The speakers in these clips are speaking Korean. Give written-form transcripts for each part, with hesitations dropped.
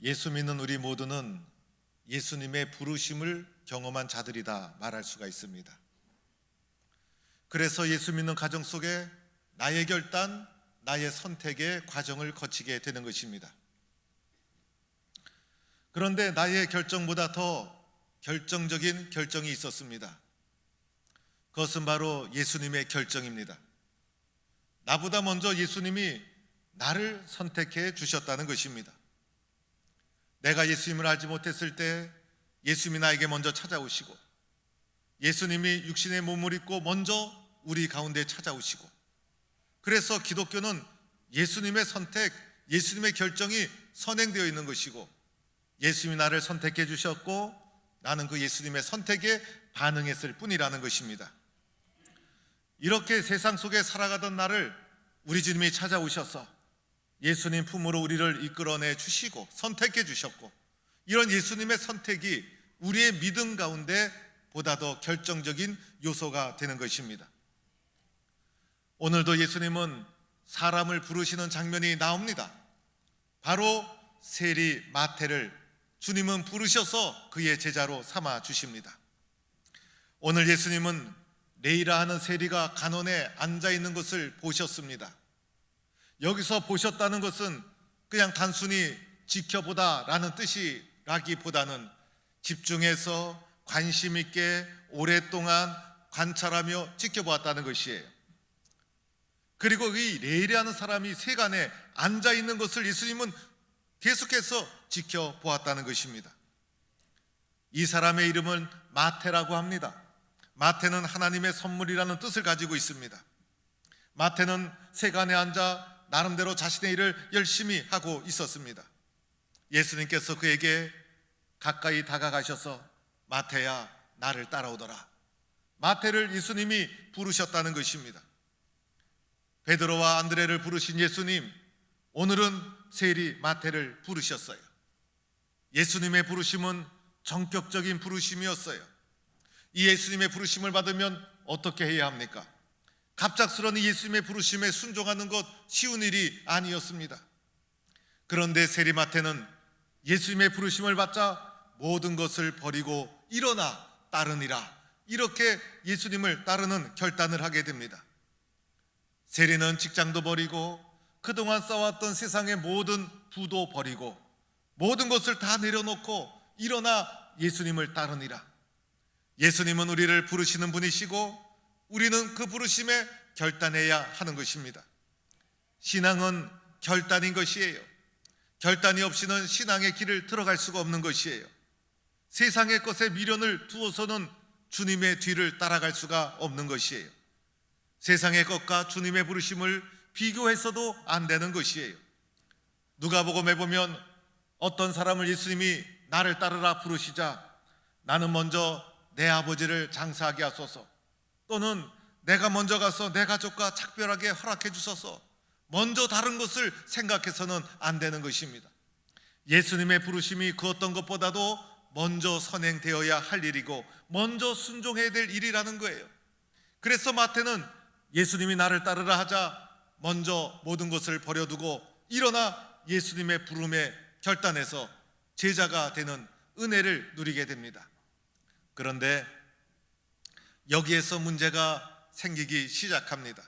예수 믿는 우리 모두는 예수님의 부르심을 경험한 자들이다 말할 수가 있습니다. 그래서 예수 믿는 가정 속에 나의 결단, 나의 선택의 과정을 거치게 되는 것입니다. 그런데 나의 결정보다 더 결정적인 결정이 있었습니다. 그것은 바로 예수님의 결정입니다. 나보다 먼저 예수님이 나를 선택해 주셨다는 것입니다. 내가 예수님을 알지 못했을 때 예수님이 나에게 먼저 찾아오시고, 예수님이 육신의 몸을 입고 먼저 우리 가운데 찾아오시고, 그래서 기독교는 예수님의 선택, 예수님의 결정이 선행되어 있는 것이고, 예수님이 나를 선택해 주셨고 나는 그 예수님의 선택에 반응했을 뿐이라는 것입니다. 이렇게 세상 속에 살아가던 나를 우리 주님이 찾아오셔서 예수님 품으로 우리를 이끌어내 주시고 선택해 주셨고, 이런 예수님의 선택이 우리의 믿음 가운데 보다 더 결정적인 요소가 되는 것입니다. 오늘도 예수님은 사람을 부르시는 장면이 나옵니다. 바로 세리 마태를 주님은 부르셔서 그의 제자로 삼아 주십니다. 오늘 예수님은 레이라 하는 세리가 간원에 앉아 있는 것을 보셨습니다. 여기서 보셨다는 것은 그냥 단순히 지켜보다라는 뜻이라기보다는 집중해서 관심 있게 오랫동안 관찰하며 지켜보았다는 것이에요. 그리고 이 레이라는 사람이 세간에 앉아 있는 것을 예수님은 계속해서 지켜보았다는 것입니다. 이 사람의 이름은 마태라고 합니다. 마태는 하나님의 선물이라는 뜻을 가지고 있습니다. 마태는 세간에 앉아 나름대로 자신의 일을 열심히 하고 있었습니다. 예수님께서 그에게 가까이 다가가셔서 마태야, 나를 따라오더라. 마태를 예수님이 부르셨다는 것입니다. 베드로와 안드레를 부르신 예수님, 오늘은 세리 마태를 부르셨어요. 예수님의 부르심은 전격적인 부르심이었어요. 이 예수님의 부르심을 받으면 어떻게 해야 합니까? 갑작스러운 예수님의 부르심에 순종하는 것 쉬운 일이 아니었습니다. 그런데 세리 마태는 예수님의 부르심을 받자 모든 것을 버리고 일어나 따르니라, 이렇게 예수님을 따르는 결단을 하게 됩니다. 세리는 직장도 버리고 그동안 쌓아왔던 세상의 모든 부도 버리고 모든 것을 다 내려놓고 일어나 예수님을 따르니라. 예수님은 우리를 부르시는 분이시고 우리는 그 부르심에 결단해야 하는 것입니다. 신앙은 결단인 것이에요. 결단이 없이는 신앙의 길을 들어갈 수가 없는 것이에요. 세상의 것에 미련을 두어서는 주님의 뒤를 따라갈 수가 없는 것이에요. 세상의 것과 주님의 부르심을 비교해서도 안 되는 것이에요. 누가복음에 보면 어떤 사람을 예수님이 나를 따르라 부르시자 나는 먼저 내 아버지를 장사하게 하소서, 또는 내가 먼저 가서 내 가족과 작별하게 허락해 주소서, 먼저 다른 것을 생각해서는 안 되는 것입니다. 예수님의 부르심이 그 어떤 것보다도 먼저 선행되어야 할 일이고 먼저 순종해야 될 일이라는 거예요. 그래서 마태는 예수님이 나를 따르라 하자 먼저 모든 것을 버려두고 일어나 예수님의 부름에 결단해서 제자가 되는 은혜를 누리게 됩니다. 그런데 여기에서 문제가 생기기 시작합니다.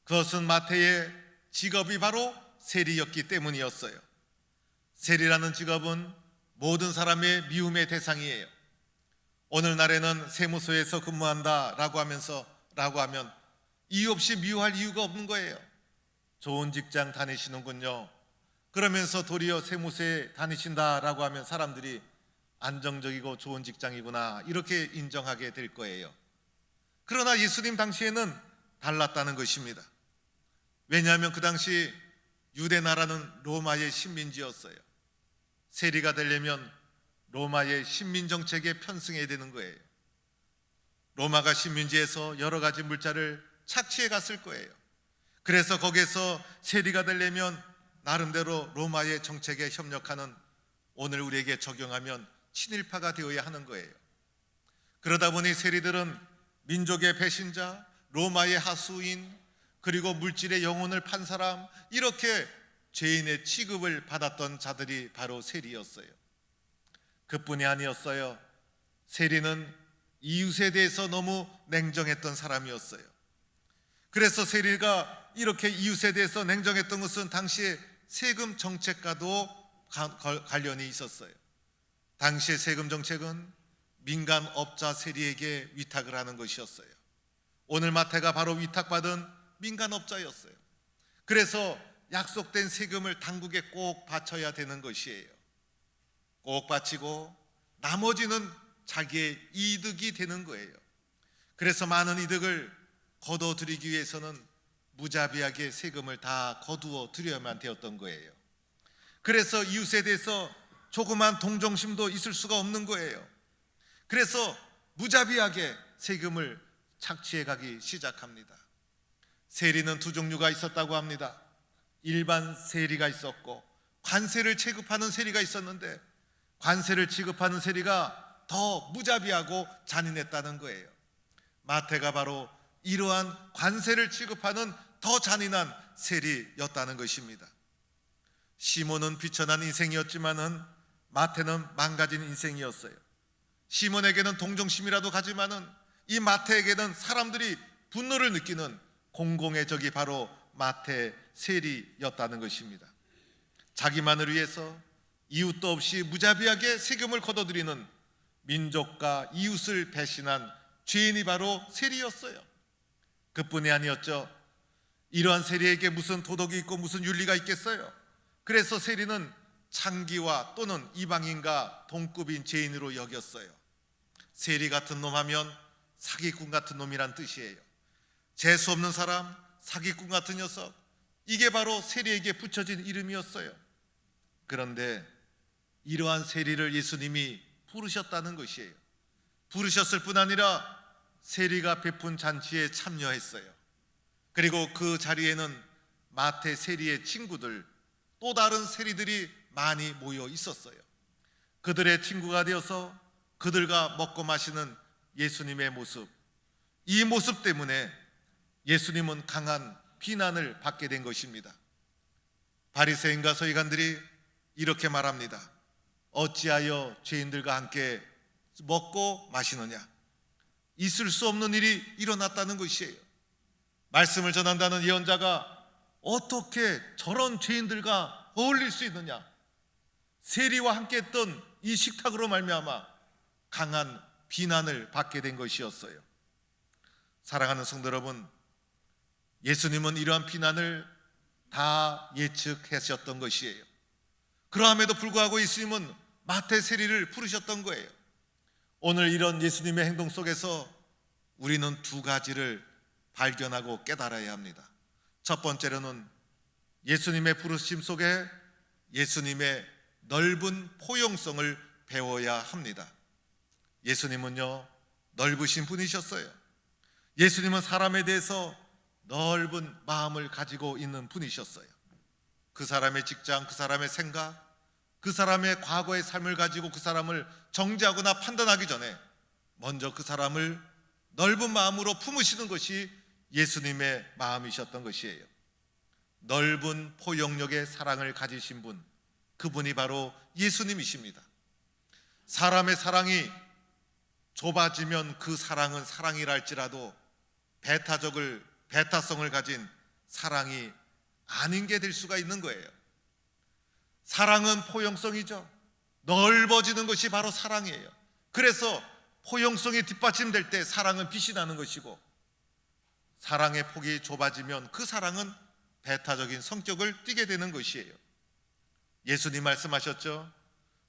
그것은 마태의 직업이 바로 세리였기 때문이었어요. 세리라는 직업은 모든 사람의 미움의 대상이에요. 오늘날에는 세무서에서 근무한다라고 하면 이유 없이 미워할 이유가 없는 거예요. 좋은 직장 다니시는군요. 그러면서 도리어 세무서에 다니신다라고 하면 사람들이 안정적이고 좋은 직장이구나, 이렇게 인정하게 될 거예요. 그러나 예수님 당시에는 달랐다는 것입니다. 왜냐하면 그 당시 유대 나라는 로마의 식민지였어요. 세리가 되려면 로마의 식민 정책에 편승해야 되는 거예요. 로마가 식민지에서 여러 가지 물자를 착취해 갔을 거예요. 그래서 거기에서 세리가 되려면 나름대로 로마의 정책에 협력하는, 오늘 우리에게 적용하면 친일파가 되어야 하는 거예요. 그러다 보니 세리들은 민족의 배신자, 로마의 하수인, 그리고 물질의 영혼을 판 사람, 이렇게 죄인의 취급을 받았던 자들이 바로 세리였어요. 그뿐이 아니었어요. 세리는 이웃에 대해서 너무 냉정했던 사람이었어요. 그래서 세리가 이렇게 이웃에 대해서 냉정했던 것은 당시에 세금 정책과도 관련이 있었어요. 당시의 세금 정책은 민간업자 세리에게 위탁을 하는 것이었어요. 오늘 마태가 바로 위탁받은 민간업자였어요. 그래서 약속된 세금을 당국에 꼭 바쳐야 되는 것이에요. 꼭 바치고 나머지는 자기의 이득이 되는 거예요. 그래서 많은 이득을 거둬들이기 위해서는 무자비하게 세금을 다 거두어 들여야만 되었던 거예요. 그래서 이웃에 대해서 조그만 동정심도 있을 수가 없는 거예요. 그래서 무자비하게 세금을 착취해 가기 시작합니다. 세리는 두 종류가 있었다고 합니다. 일반 세리가 있었고 관세를 체급하는 세리가 있었는데, 관세를 지급하는 세리가 더 무자비하고 잔인했다는 거예요. 마태가 바로 이러한 관세를 지급하는 더 잔인한 세리였다는 것입니다. 시몬은 비천한 인생이었지만은 마태는 망가진 인생이었어요. 시몬에게는 동정심이라도 가지만은 이 마태에게는 사람들이 분노를 느끼는 공공의 적이 바로 마태 세리였다는 것입니다. 자기만을 위해서 이웃도 없이 무자비하게 세금을 거둬들이는 민족과 이웃을 배신한 죄인이 바로 세리였어요. 그뿐이 아니었죠. 이러한 세리에게 무슨 도덕이 있고 무슨 윤리가 있겠어요. 그래서 세리는 창기와 또는 이방인과 동급인 죄인으로 여겼어요. 세리 같은 놈 하면 사기꾼 같은 놈이란 뜻이에요. 재수 없는 사람, 사기꾼 같은 녀석, 이게 바로 세리에게 붙여진 이름이었어요. 그런데 이러한 세리를 예수님이 부르셨다는 것이에요. 부르셨을 뿐 아니라 세리가 베푼 잔치에 참여했어요. 그리고 그 자리에는 마태 세리의 친구들, 또 다른 세리들이 많이 모여 있었어요. 그들의 친구가 되어서 그들과 먹고 마시는 예수님의 모습, 이 모습 때문에 예수님은 강한 비난을 받게 된 것입니다. 바리새인과 서기관들이 이렇게 말합니다. 어찌하여 죄인들과 함께 먹고 마시느냐? 있을 수 없는 일이 일어났다는 것이에요. 말씀을 전한다는 예언자가 어떻게 저런 죄인들과 어울릴 수 있느냐? 세리와 함께 했던 이 식탁으로 말미암아 강한 비난을 받게 된 것이었어요. 사랑하는 성도 여러분, 예수님은 이러한 비난을 다 예측하셨던 것이에요. 그러함에도 불구하고 예수님은 마태 세리를 부르셨던 거예요. 오늘 이런 예수님의 행동 속에서 우리는 두 가지를 발견하고 깨달아야 합니다. 첫 번째로는 예수님의 부르심 속에 예수님의 넓은 포용성을 배워야 합니다. 예수님은요, 넓으신 분이셨어요. 예수님은 사람에 대해서 넓은 마음을 가지고 있는 분이셨어요. 그 사람의 직장, 그 사람의 생각, 그 사람의 과거의 삶을 가지고 그 사람을 정죄하거나 판단하기 전에 먼저 그 사람을 넓은 마음으로 품으시는 것이 예수님의 마음이셨던 것이에요. 넓은 포용력의 사랑을 가지신 분, 그분이 바로 예수님이십니다. 사람의 사랑이 좁아지면 그 사랑은 사랑이라 할지라도 배타성을 가진 사랑이 아닌 게 될 수가 있는 거예요. 사랑은 포용성이죠. 넓어지는 것이 바로 사랑이에요. 그래서 포용성이 뒷받침될 때 사랑은 빛이 나는 것이고, 사랑의 폭이 좁아지면 그 사랑은 배타적인 성격을 띠게 되는 것이에요. 예수님 말씀하셨죠.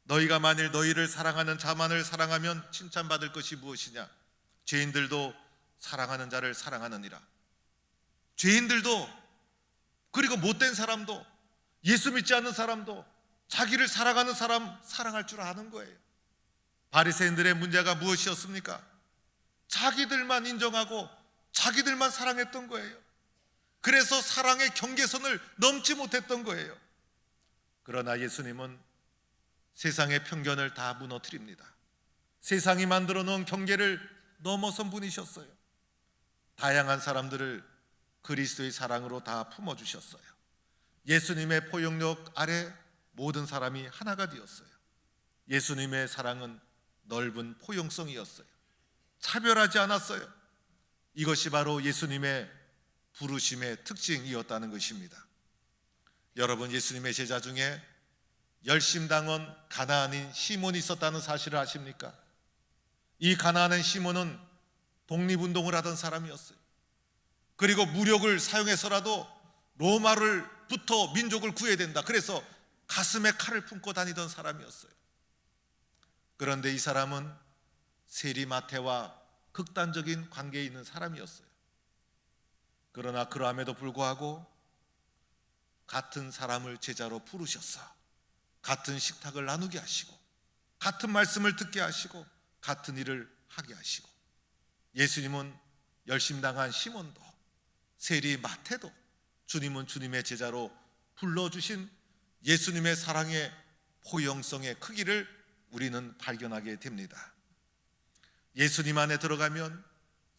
너희가 만일 너희를 사랑하는 자만을 사랑하면 칭찬받을 것이 무엇이냐? 죄인들도 사랑하는 자를 사랑하느니라. 죄인들도, 그리고 못된 사람도, 예수 믿지 않는 사람도 자기를 사랑하는 사람 사랑할 줄 아는 거예요. 바리새인들의 문제가 무엇이었습니까? 자기들만 인정하고 자기들만 사랑했던 거예요. 그래서 사랑의 경계선을 넘지 못했던 거예요. 그러나 예수님은 세상의 편견을 다 무너뜨립니다. 세상이 만들어 놓은 경계를 넘어선 분이셨어요. 다양한 사람들을 그리스도의 사랑으로 다 품어주셨어요. 예수님의 포용력 아래 모든 사람이 하나가 되었어요. 예수님의 사랑은 넓은 포용성이었어요. 차별하지 않았어요. 이것이 바로 예수님의 부르심의 특징이었다는 것입니다. 여러분, 예수님의 제자 중에 열심당원 가나안인 시몬이 있었다는 사실을 아십니까? 이 가나안인 시몬은 독립운동을 하던 사람이었어요. 그리고 무력을 사용해서라도 로마를부터 민족을 구해야 된다. 그래서 가슴에 칼을 품고 다니던 사람이었어요. 그런데 이 사람은 세리마태와 극단적인 관계에 있는 사람이었어요. 그러나 그러함에도 불구하고 같은 사람을 제자로 부르셨어. 같은 식탁을 나누게 하시고, 같은 말씀을 듣게 하시고, 같은 일을 하게 하시고, 예수님은 열심당한 시몬도, 세리 마태도 주님은 주님의 제자로 불러주신 예수님의 사랑의 포용성의 크기를 우리는 발견하게 됩니다. 예수님 안에 들어가면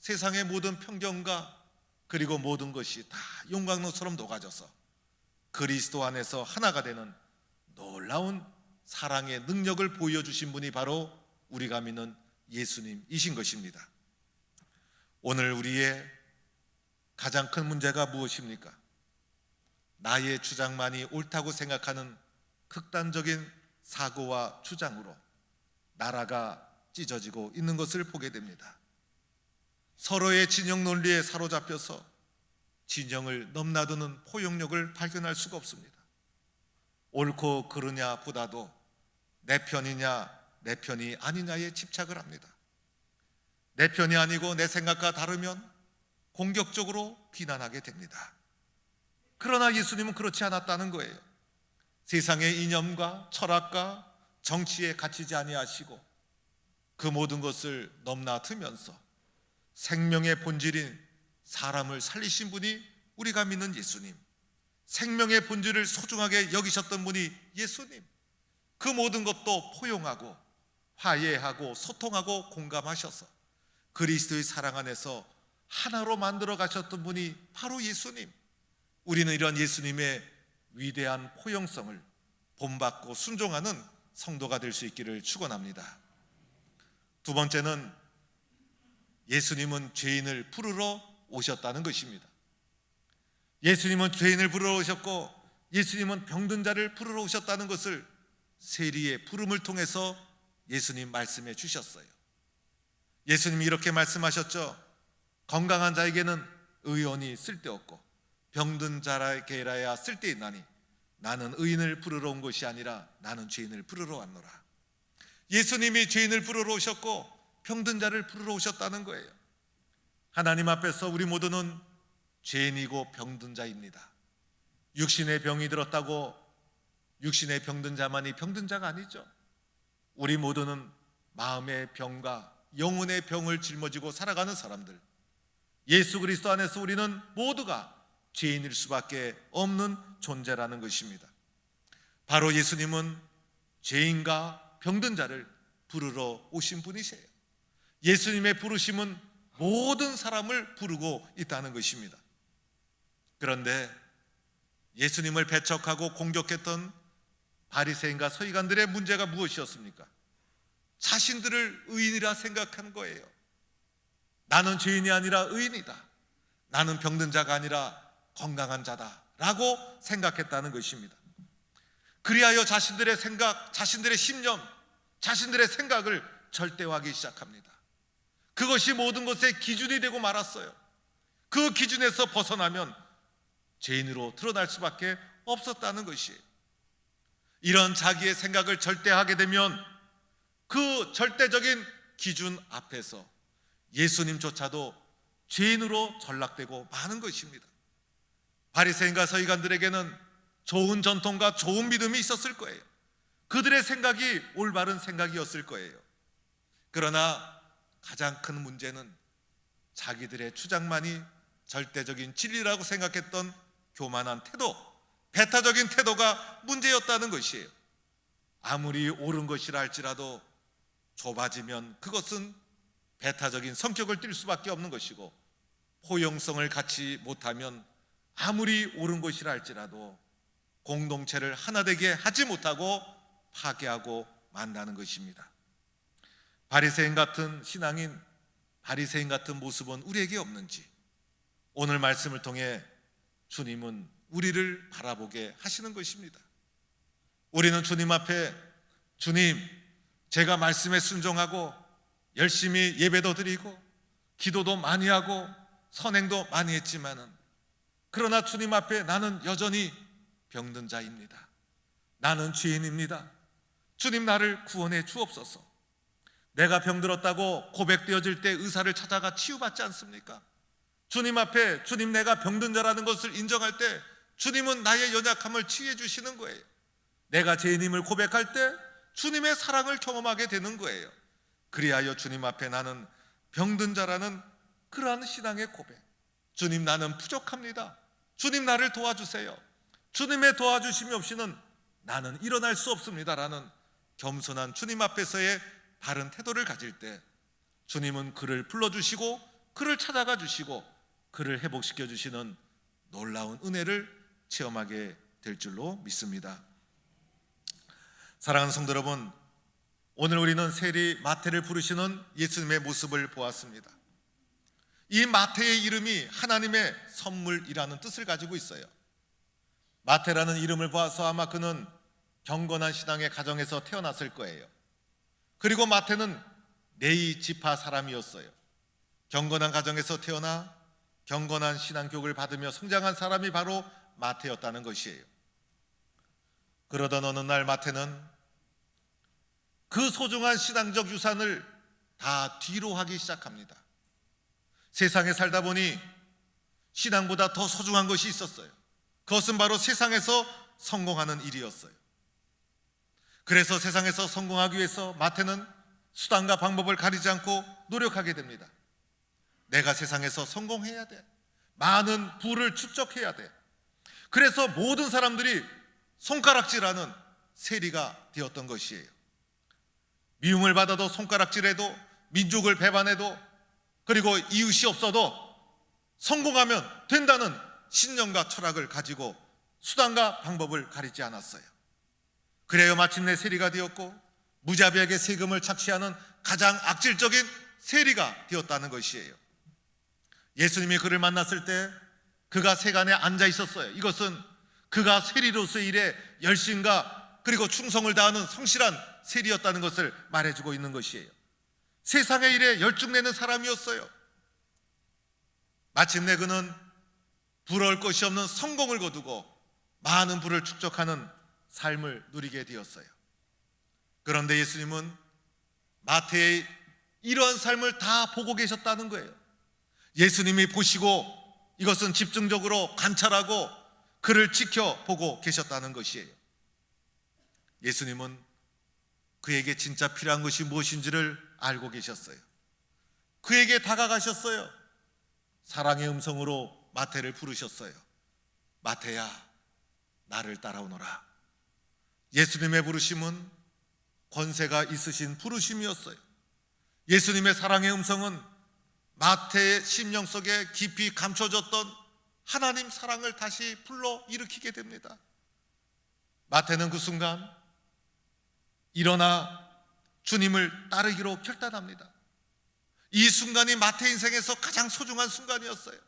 세상의 모든 편견과 그리고 모든 것이 다 용광로처럼 녹아져서 그리스도 안에서 하나가 되는 놀라운 사랑의 능력을 보여주신 분이 바로 우리가 믿는 예수님이신 것입니다. 오늘 우리의 가장 큰 문제가 무엇입니까? 나의 주장만이 옳다고 생각하는 극단적인 사고와 주장으로 나라가 찢어지고 있는 것을 보게 됩니다. 서로의 진영 논리에 사로잡혀서 진영을 넘나드는 포용력을 발견할 수가 없습니다. 옳고 그르냐 보다도 내 편이냐 내 편이 아니냐에 집착을 합니다. 내 편이 아니고 내 생각과 다르면 공격적으로 비난하게 됩니다. 그러나 예수님은 그렇지 않았다는 거예요. 세상의 이념과 철학과 정치에 갇히지 아니하시고 그 모든 것을 넘나들면서 생명의 본질인 사람을 살리신 분이 우리가 믿는 예수님, 생명의 본질을 소중하게 여기셨던 분이 예수님, 그 모든 것도 포용하고 화해하고 소통하고 공감하셔서 그리스도의 사랑 안에서 하나로 만들어 가셨던 분이 바로 예수님. 우리는 이런 예수님의 위대한 포용성을 본받고 순종하는 성도가 될 수 있기를 축원합니다. 두 번째는 예수님은 죄인을 부르러 오셨다는 것입니다. 예수님은 죄인을 부르러 오셨고 예수님은 병든 자를 부르러 오셨다는 것을 세리의 부름을 통해서 예수님 말씀해 주셨어요. 예수님이 이렇게 말씀하셨죠. 건강한 자에게는 의원이 쓸데없고 병든 자에게라야 쓸데있나니 나는 의인을 부르러 온 것이 아니라 나는 죄인을 부르러 왔노라. 예수님이 죄인을 부르러 오셨고 병든 자를 부르러 오셨다는 거예요. 하나님 앞에서 우리 모두는 죄인이고 병든 자입니다. 육신의 병이 들었다고 육신의 병든 자만이 병든 자가 아니죠. 우리 모두는 마음의 병과 영혼의 병을 짊어지고 살아가는 사람들, 예수 그리스도 안에서 우리는 모두가 죄인일 수밖에 없는 존재라는 것입니다. 바로 예수님은 죄인과 병든 자를 부르러 오신 분이세요. 예수님의 부르심은 모든 사람을 부르고 있다는 것입니다. 그런데 예수님을 배척하고 공격했던 바리새인과 서기관들의 문제가 무엇이었습니까? 자신들을 의인이라 생각한 거예요. 나는 죄인이 아니라 의인이다. 나는 병든 자가 아니라 건강한 자다 라고 생각했다는 것입니다. 그리하여 자신들의 생각, 자신들의 신념, 자신들의 생각을 절대화하기 시작합니다. 그것이 모든 것의 기준이 되고 말았어요. 그 기준에서 벗어나면 죄인으로 드러날 수밖에 없었다는 것이에요. 이런 자기의 생각을 절대하게 되면 그 절대적인 기준 앞에서 예수님조차도 죄인으로 전락되고 마는 것입니다. 바리새인과 서기관들에게는 좋은 전통과 좋은 믿음이 있었을 거예요. 그들의 생각이 올바른 생각이었을 거예요. 그러나 가장 큰 문제는 자기들의 주장만이 절대적인 진리라고 생각했던 교만한 태도, 배타적인 태도가 문제였다는 것이에요. 아무리 옳은 것이라 할지라도 좁아지면 그것은 배타적인 성격을 띨 수밖에 없는 것이고, 포용성을 갖지 못하면 아무리 옳은 것이라 할지라도 공동체를 하나 되게 하지 못하고 파괴하고 만다는 것입니다. 바리새인 같은 신앙인, 바리새인 같은 모습은 우리에게 없는지 오늘 말씀을 통해 주님은 우리를 바라보게 하시는 것입니다. 우리는 주님 앞에, 주님, 제가 말씀에 순종하고 열심히 예배도 드리고 기도도 많이 하고 선행도 많이 했지만은, 그러나 주님 앞에 나는 여전히 병든 자입니다. 나는 죄인입니다. 주님, 나를 구원해 주옵소서. 내가 병들었다고 고백되어질 때 의사를 찾아가 치유받지 않습니까? 주님 앞에, 주님, 내가 병든 자라는 것을 인정할 때 주님은 나의 연약함을 치유해 주시는 거예요. 내가 죄인임을 고백할 때 주님의 사랑을 경험하게 되는 거예요. 그리하여 주님 앞에 나는 병든 자라는 그러한 신앙의 고백, 주님, 나는 부족합니다. 주님, 나를 도와주세요. 주님의 도와주심이 없이는 나는 일어날 수 없습니다라는 겸손한 주님 앞에서의 바른 태도를 가질 때 주님은 그를 불러주시고 그를 찾아가 주시고 그를 회복시켜 주시는 놀라운 은혜를 체험하게 될 줄로 믿습니다. 사랑하는 성도 여러분, 오늘 우리는 세리 마태를 부르시는 예수님의 모습을 보았습니다. 이 마태의 이름이 하나님의 선물이라는 뜻을 가지고 있어요. 마태라는 이름을 보아서 아마 그는 경건한 신앙의 가정에서 태어났을 거예요. 그리고 마태는 레위 지파 사람이었어요. 경건한 가정에서 태어나 경건한 신앙 교육을 받으며 성장한 사람이 바로 마태였다는 것이에요. 그러던 어느 날 마태는 그 소중한 신앙적 유산을 다 뒤로 하기 시작합니다. 세상에 살다 보니 신앙보다 더 소중한 것이 있었어요. 그것은 바로 세상에서 성공하는 일이었어요. 그래서 세상에서 성공하기 위해서 마태는 수단과 방법을 가리지 않고 노력하게 됩니다. 내가 세상에서 성공해야 돼. 많은 부를 축적해야 돼. 그래서 모든 사람들이 손가락질하는 세리가 되었던 것이에요. 미움을 받아도 손가락질해도, 민족을 배반해도, 그리고 이웃이 없어도 성공하면 된다는 신념과 철학을 가지고 수단과 방법을 가리지 않았어요. 그래야 마침내 세리가 되었고 무자비하게 세금을 착취하는 가장 악질적인 세리가 되었다는 것이에요. 예수님이 그를 만났을 때 그가 세간에 앉아 있었어요. 이것은 그가 세리로서의 일에 열심과 그리고 충성을 다하는 성실한 세리였다는 것을 말해주고 있는 것이에요. 세상의 일에 열중내는 사람이었어요. 마침내 그는 부러울 것이 없는 성공을 거두고 많은 부를 축적하는 삶을 누리게 되었어요. 그런데 예수님은 마태의 이러한 삶을 다 보고 계셨다는 거예요. 예수님이 보시고 이것은 집중적으로 관찰하고 그를 지켜보고 계셨다는 것이에요. 예수님은 그에게 진짜 필요한 것이 무엇인지를 알고 계셨어요. 그에게 다가가셨어요. 사랑의 음성으로 마태를 부르셨어요. 마태야, 나를 따라오너라. 예수님의 부르심은 권세가 있으신 부르심이었어요. 예수님의 사랑의 음성은 마태의 심령 속에 깊이 감춰졌던 하나님 사랑을 다시 불러 일으키게 됩니다. 마태는 그 순간 일어나 주님을 따르기로 결단합니다. 이 순간이 마태 인생에서 가장 소중한 순간이었어요.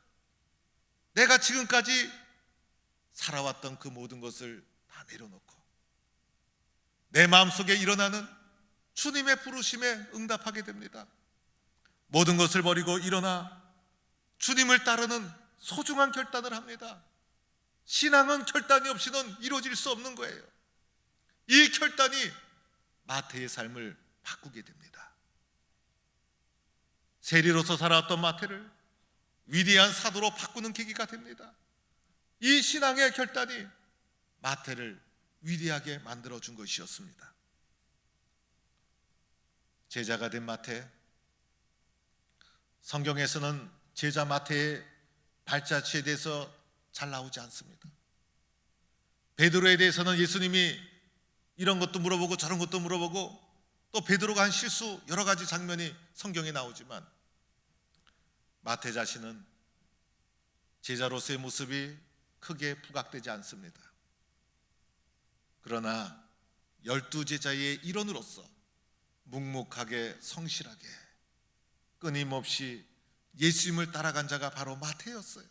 내가 지금까지 살아왔던 그 모든 것을 다 내려놓고 내 마음속에 일어나는 주님의 부르심에 응답하게 됩니다. 모든 것을 버리고 일어나 주님을 따르는 소중한 결단을 합니다. 신앙은 결단이 없이는 이루어질 수 없는 거예요. 이 결단이 마태의 삶을 바꾸게 됩니다. 세리로서 살아왔던 마태를 위대한 사도로 바꾸는 계기가 됩니다. 이 신앙의 결단이 마태를 위대하게 만들어준 것이었습니다. 제자가 된 마태, 성경에서는 제자 마태의 발자취에 대해서 잘 나오지 않습니다. 베드로에 대해서는 예수님이 이런 것도 물어보고 저런 것도 물어보고 또 베드로가 한 실수 여러 가지 장면이 성경에 나오지만 마태 그러나 12제자의 일원으로서 묵묵하게 성실하게 끊임없이 예수님을 따라간 자가 바로 마태였어요.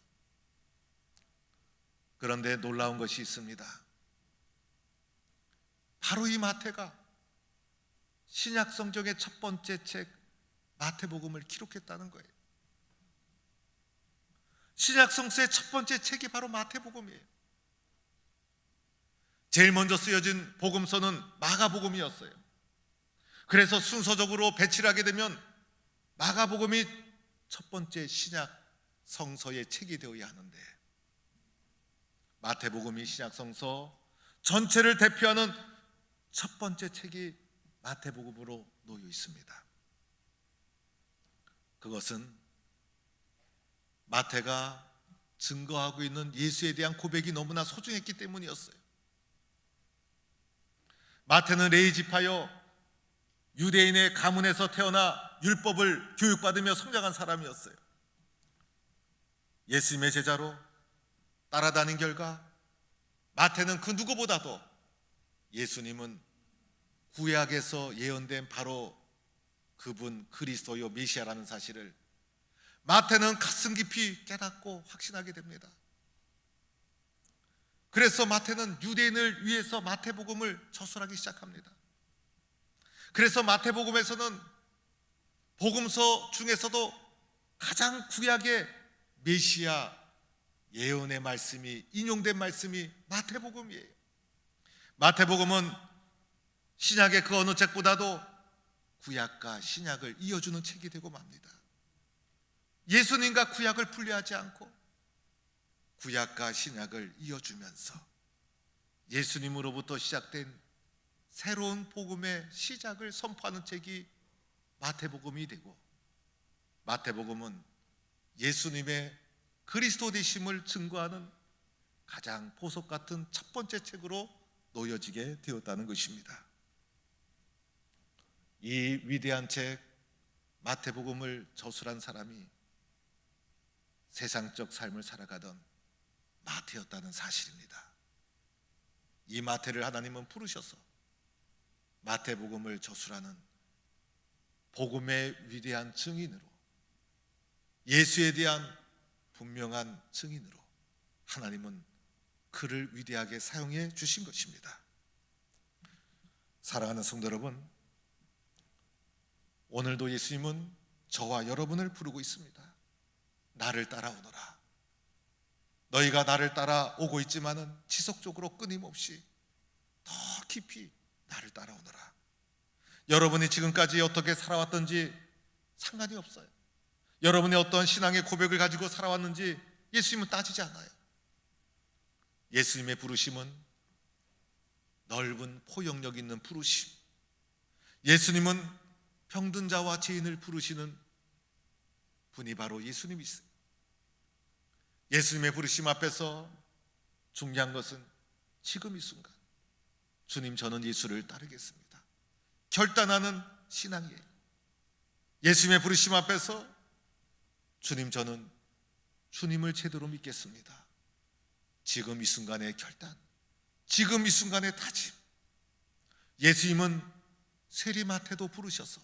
그런데 놀라운 것이 있습니다. 바로 이 마태가 신약 성경의 첫 번째 책 마태복음을 기록했다는 거예요. 신약 성서의 첫 번째 책이 바로 마태복음이에요. 제일 먼저 쓰여진 복음서는 마가복음이었어요. 그래서 순서적으로 배치를 하게 되면 마가복음이 첫 번째 신약 성서의 책이 되어야 하는데, 마태복음이 신약 성서 전체를 대표하는 첫 번째 책이 마태복음으로 놓여 있습니다. 그것은 마태가 증거하고 있는 예수에 대한 고백이 너무나 소중했기 때문이었어요. 마태는 레위지파여 유대인의 가문에서 태어나 율법을 교육받으며 성장한 사람이었어요. 예수님의 제자로 따라다닌 결과 마태는 그 누구보다도 예수님은 구약에서 예언된 바로 그분 그리스도요 메시아라는 사실을 마태는 가슴 깊이 깨닫고 확신하게 됩니다. 그래서 마태는 유대인을 위해서 마태복음을 저술하기 시작합니다. 그래서 마태복음에서는 복음서 중에서도 가장 구약의 메시아 예언의 말씀이 인용된 말씀이 마태복음이에요. 마태복음은 신약의 그 어느 책보다도 구약과 신약을 이어주는 책이 되고 맙니다. 예수님과 구약을 분리하지 않고 구약과 신약을 이어주면서 예수님으로부터 시작된 새로운 복음의 시작을 선포하는 책이 마태복음이 되고, 마태복음은 예수님의 그리스도 되심을 증거하는 가장 보석 같은 첫 번째 책으로 놓여지게 되었다는 것입니다. 이 위대한 책 마태복음을 저술한 사람이 세상적 삶을 살아가던 마태였다는 사실입니다. 이 마태를 하나님은 부르셔서 마태복음을 저술하는 복음의 위대한 증인으로, 예수에 대한 분명한 증인으로 하나님은 그를 위대하게 사용해 주신 것입니다. 사랑하는 성도 여러분, 오늘도 예수님은 저와 여러분을 부르고 있습니다. 나를 따라오너라. 너희가 나를 따라오고 있지만은 지속적으로 끊임없이 더 깊이 나를 따라오너라. 여러분이 지금까지 어떻게 살아왔던지 상관이 없어요. 여러분이 어떤 신앙의 고백을 가지고 살아왔는지 예수님은 따지지 않아요. 예수님의 부르심은 넓은 포용력 있는 부르심. 예수님은 병든 자와 죄인을 부르시는 분이 바로 예수님이세요. 예수님의 부르심 앞에서 중요한 것은 지금 이 순간 주님, 저는 예수를 따르겠습니다, 결단하는 신앙이에요. 예수님의 부르심 앞에서 주님, 저는 주님을 제대로 믿겠습니다, 지금 이 순간의 결단, 지금 이 순간의 다짐. 예수님은 세리마태도 부르셔서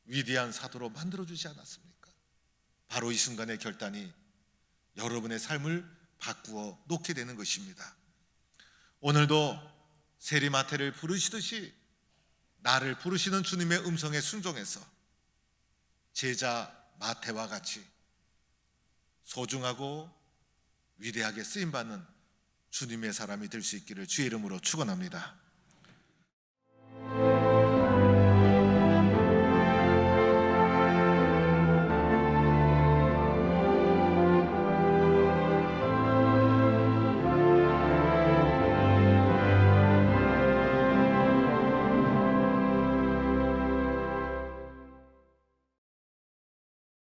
위대한 사도로 만들어주지 않았습니까? 바로 이 순간의 결단이 여러분의 삶을 바꾸어 놓게 되는 것입니다. 오늘도 세리마태를 부르시듯이 나를 부르시는 주님의 음성에 순종해서 제자 마태와 같이 소중하고 위대하게 쓰임받는 주님의 사람이 될 수 있기를 주의 이름으로 축원합니다.